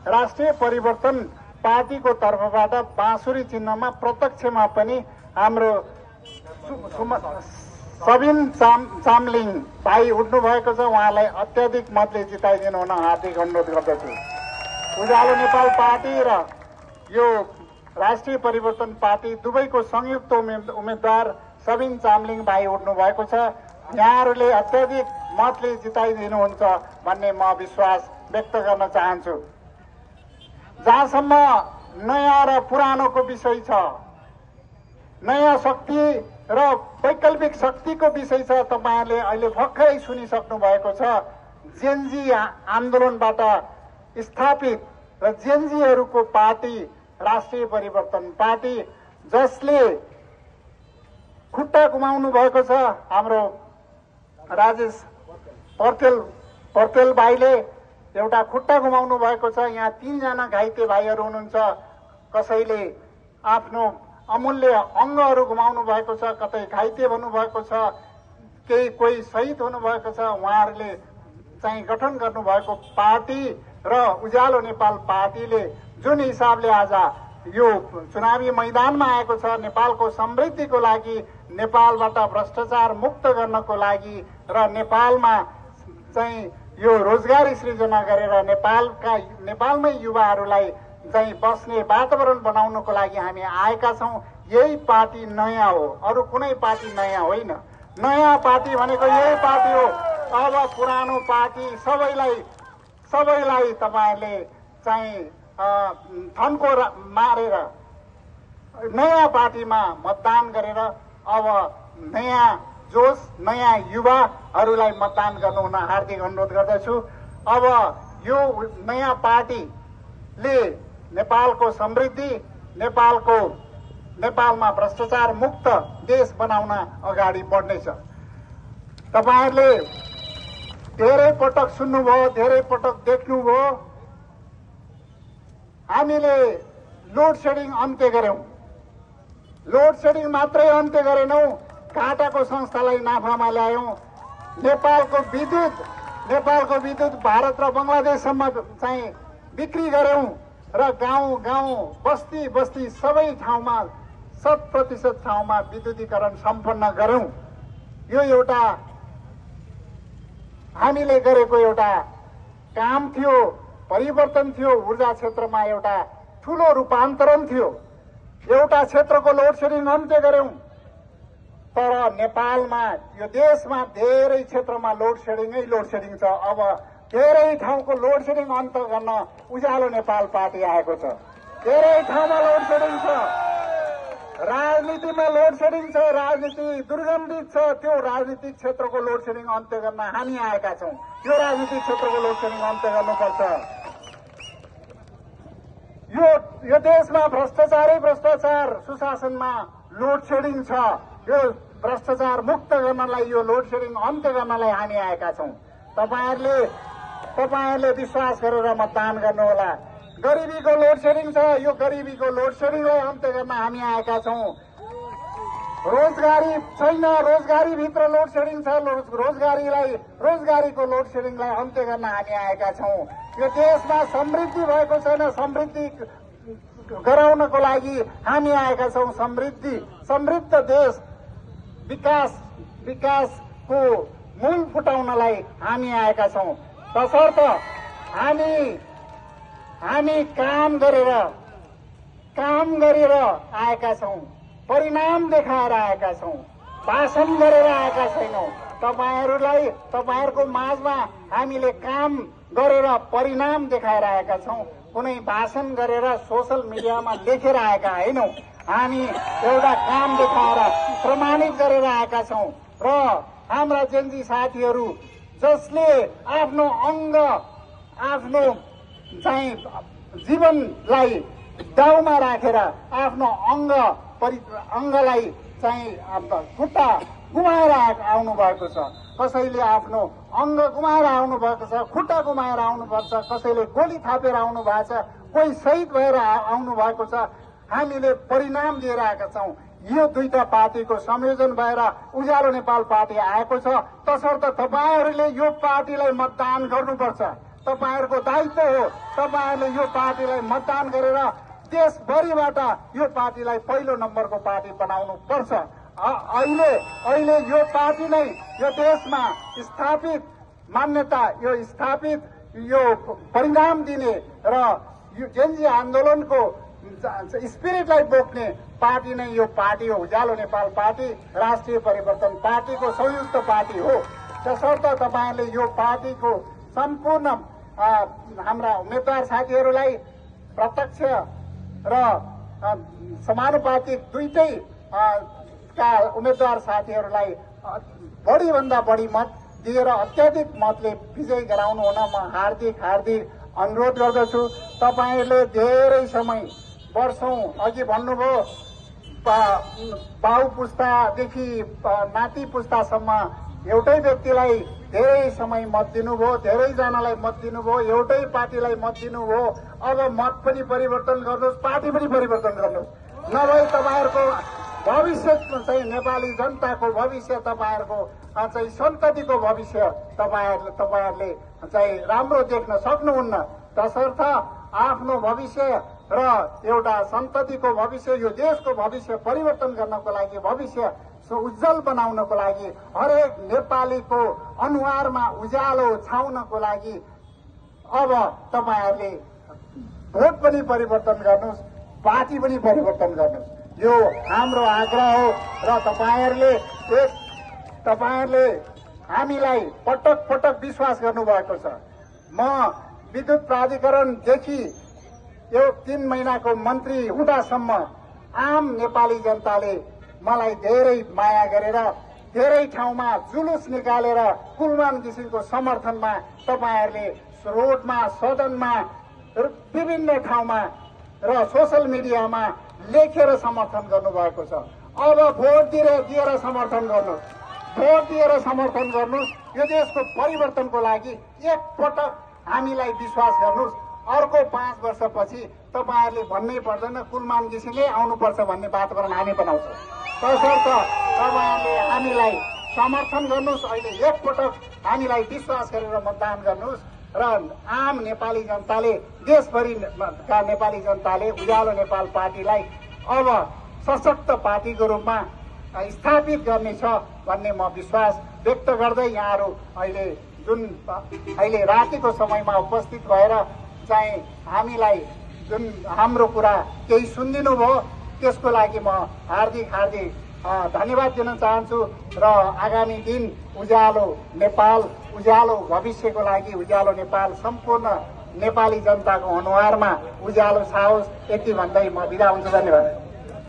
राष्ट्रिय परिवर्तन पार्टीको तर्फबाट बाँसुरी चिन्हमा प्रत्यक्षमा पनि हाम्रो सबिन चामलिङ भाइ उठ्नु भएको छ। उहाँलाई अत्याधिक मतले जिताइदिनु हुन हार्दिक अनुरोध गर्दछु। उज्यालो नेपाल पार्टी र यो राष्ट्रिय परिवर्तन पार्टी दुवैको संयुक्त उम्मेद्वार सबिन चामलिङ भाइ उठ्नु भएको छ। यहाँहरूले अत्याधिक मतले जिताइदिनुहुन्छ भन्ने म विश्वास व्यक्त गर्न चाहन्छु। जहाँसम्म नयाँ र पुरानोको विषय छ, नयाँ शक्ति र वैकल्पिक शक्तिको विषय छ, तपाईहरुले अहिले भर्खरै सुनिसक्नु भएको छ। जेनजी आन्दोलनबाट स्थापित र जेनजीहरूको पार्टी राष्ट्रिय परिवर्तन पार्टी, जसले खुट्टा गुमाउनु भएको छ। हाम्रो राजेश पर्तेल भाइले एउटा खुट्टा गुमाउनु भएको छ। यहाँ 3 जना घाइते भाइहरू हुनुहुन्छ। कसैले आफ्नो अमूल्य अङ्गहरू गुमाउनु भएको छ, कतै घाइते हुनुभएको छ, कोही शहीद हुनुभएको छ। उहाँहरूले चाहिँ गठन गर्नुभएको पार्टी र उज्यालो नेपाल पार्टीले जुन हिसाबले आज यो चुनावी मैदानमा आएको छ, नेपालको समृद्धिको लागि, नेपालबाट भ्रष्टाचार मुक्त गर्नको लागि र नेपालमा चाहिँ यो रोजगारी सृजना गरेर नेपालमै युवाहरूलाई चाहिँ बस्ने वातावरण बनाउनको लागि हामी आएका छौं। यही पार्टी नयाँ हो, अरू कुनै पार्टी नयाँ होइन। नयाँ पार्टी भनेको यही पार्टी हो। अब पुरानो पार्टी सबैलाई तपाईहरुले चाहिँ थन्को मारेर नयाँ पार्टीमा मतदान गरेर अब नयाँ जोश, नयाँ युवाहरूलाई मतदान गर्नु हुन हार्दिक अनुरोध गर्दछु। अब यो नयाँ पार्टीले नेपालको समृद्धि, नेपालमा भ्रष्टाचार मुक्त देश बनाउन अगाडि बढ्नेछ। तपाईहरुले धेरै पटक सुन्नुभयो, धेरै पटक देख्नुभयो। हामीले लोड सेडिङ अन्त्य गर्यौं। लोड सेडिङ मात्रै अन्त्य गरेनौं, काटाको संस्थालाई नाफामा ल्यायौं। नेपालको विद्युत भारत र बंगलादेशसम्म चाहिँ बिक्री गर्यौं र गाउँ बस्ती सबै ठाउँमा 100% ठाउँमा विद्युतीकरण सम्पन्न गर्यौं। यो एउटा हामीले गरेको एउटा काम थियो, परिवर्तन थियो। ऊर्जा क्षेत्रमा एउटा ठूलो रूपान्तरण थियो। एउटा क्षेत्रको लोड सेडिङ अन्त्य गर्यौं। तर नेपालमा, यो देशमा धेरै क्षेत्रमा लोड सेडिङ छ। अब धेरै ठाउँको लोड सेडिङ अन्त्य गर्न उज्यालो नेपाल पार्टी आएको छ। धेरै ठाउँमा लोड सेडिङ छ, राजनीतिमा लोड सेडिङ छ, राजनीति दुर्गन्धित छ। त्यो राजनीतिक क्षेत्रको लोड सेडिङ अन्त्य गर्न हामी आएका छौं। त्यो राजनीतिक क्षेत्रको लोड सेडिङ अन्त्य गर्नुपर्छ। यो देशमा भ्रष्टाचार, सुशासनमा लोड सेडिङ छ। यो भ्रष्टाचार मुक्त गर्नलाई, यो लोड सेडिङ अन्त्य गर्नलाई हामी आएका छौं। तपाईहरुले विश्वास गरेर मतदान गर्नुहोला। गरिबीको लोड सेडिङ छ, यो गरिबीको लोड सेडिङलाई अन्त्य गर्न हामी आएका छौं। रोजगारी छैन, रोजगारीभित्र लोड सेडिङ छ, रोजगारीको लोड सेडिङलाई अन्त्य गर्न हामी आएका छौं। यो देशमा समृद्धि भएको छैन, समृद्धि गराउनको लागि हामी आएका छौं। समृद्ध देश, विकासको मूल फुटाउनलाई हामी आएका छौं। तसर्थ हामी काम गरेर आएका छौं, परिणाम देखाएर आएका छौं, भाषण गरेर आएका छैनौं। तपाईहरुको माझमा हामीले काम गरेर परिणाम देखाएर आएका छौं। कुनै भाषण गरेर सोशल मिडियामा लेखेर आएका होइनौं। हामी एउटा काम देखाएर प्रमाणित गरेर आएका छौं। र हाम्रा जेनजी साथीहरू जसले आफ्नो चाहिँ जीवनलाई दाउमा राखेर आफ्नो अङ्गलाई चाहिँ खुट्टा गुमाएर आउनु भएको छ। कसैले आफ्नो अङ्ग गुमाएर आउनु भएको छ, खुट्टा गुमाएर आउनु भएको छ, कसैले गोली थापेर आउनु भएको छ, कोही शहीद भएर आउनु भएको छ। हामीले परिणाम दिएर आएका छौं। यो दुईटा पार्टीको संयोजन भएर उज्यालो नेपाल पार्टी आएको छ। तसर्थ तपाईहरुले यो पार्टीलाई मतदान गर्नुपर्छ। तपाईहरुको दायित्व हो। तपाईहरुले यो पार्टीलाई मतदान गरेर देशभरिबाट यो पार्टीलाई पहिलो नम्बरको पार्टी बनाउनु पर्छ। अहिले यो पार्टी नै यो देशमा स्थापित मान्यता यो स्थापित यो परिणाम दिने र यो जेनजी आन्दोलनको स्पिरिटलाई बोक्ने पार्टी नै यो पार्टी हो। उज्यालो नेपाल पार्टी राष्ट्रिय परिवर्तन पार्टीको संयुक्त पार्टी हो। त्यसर्थ तपाईहरुले यो पार्टीको सम्पूर्ण हाम्रा उम्मेदवार साथीहरूलाई प्रत्यक्ष र समानुपातिक दुईटै का उम्मेदवार साथीहरूलाई बढीभन्दा बढी मत दिएर अत्याधिक मतले विजयी गराउनु हुन म हार्दिक अनुरोध गर्दछु। तपाईहरुले धेरै समय वर्षौं अघि भन्नुभयो बाउ पुस्तादेखि नाति पुस्तासम्म एउटै व्यक्तिलाई धेरै समय मत दिनुभयो, धेरैजनालाई मत दिनुभयो, एउटै पार्टीलाई मत दिनुभयो। अब मत पनि परिवर्तन गर्नुहोस्, पार्टी पनि परिवर्तन गर्नुहोस्, नभए तपाईहरुको भविष्य चाहिँ नेपाली जनताको भविष्य तपाईहरुको चाहिँ सन्ततिको भविष्य तपाईहरुले चाहिँ राम्रो देख्न सक्नुहुन्न। तसर्थ आफ्नो भविष्य र एउटा सन्ततिको भविष्य यो देशको भविष्य परिवर्तन गर्नको लागि भविष्य उज्जवल बनाउनको लागि हरेक नेपालीको अनुहारमा उज्यालो छाउनको लागि अब तपाईहरुले भोट पनि परिवर्तन गर्नुहोस्, पार्टी पनि परिवर्तन गर्नुहोस्। यो हाम्रो आग्रह हो र तपाईहरुले हामीलाई पटक पटक विश्वास गर्नुभएको छ। म विद्युत प्राधिकरणदेखि यो 3 महिनाको मन्त्री हुँदासम्म आम नेपाली जनताले मलाई धेरै माया गरेर धेरै ठाउँमा जुलुस निकालेर कुलमान घिसिङको समर्थनमा तपाईहरुले रोडमा सदनमा विभिन्न ठाउँमा र सोशल मिडियामा लेखेर समर्थन गर्नुभएको छ। अब भोट दिएर समर्थन गर्नुहोस्, भोट दिएर समर्थन गर्नुहोस्। यो देशको परिवर्तनको लागि एकपटक हामीलाई विश्वास गर्नुहोस्। अर्को 5 वर्षपछि तपाईहरुले भन्नै पर्दैन कुलमान घिसिङले आउनुपर्छ भन्ने वातावरण हामी बनाउँछौँ। तसर्थ तपाईहरुले हामीलाई समर्थन गर्नुहोस्। अहिले एकपटक हामीलाई विश्वास गरेर मतदान गर्नुहोस् र आम नेपाली जनताले देशभरिका नेपाली जनताले उज्यालो नेपाल पार्टीलाई अब सशक्त पार्टीको रूपमा स्थापित गर्नेछ भन्ने म विश्वास व्यक्त गर्दै यहाँहरू अहिले रातिको समयमा उपस्थित भएर चाहिँ हामीलाई जुन हाम्रो कुरा केही सुनिदिनु भयो त्यसको लागि म हार्दिक धन्यवाद दिन चाहन्छु र आगामी दिन उज्यालो नेपाल उज्यालो भविष्यको लागि उज्यालो नेपाल सम्पूर्ण नेपाली जनताको अनुहारमा उज्यालो छाओस् यति भन्दै म बिदा हुन्छु। धन्यवाद।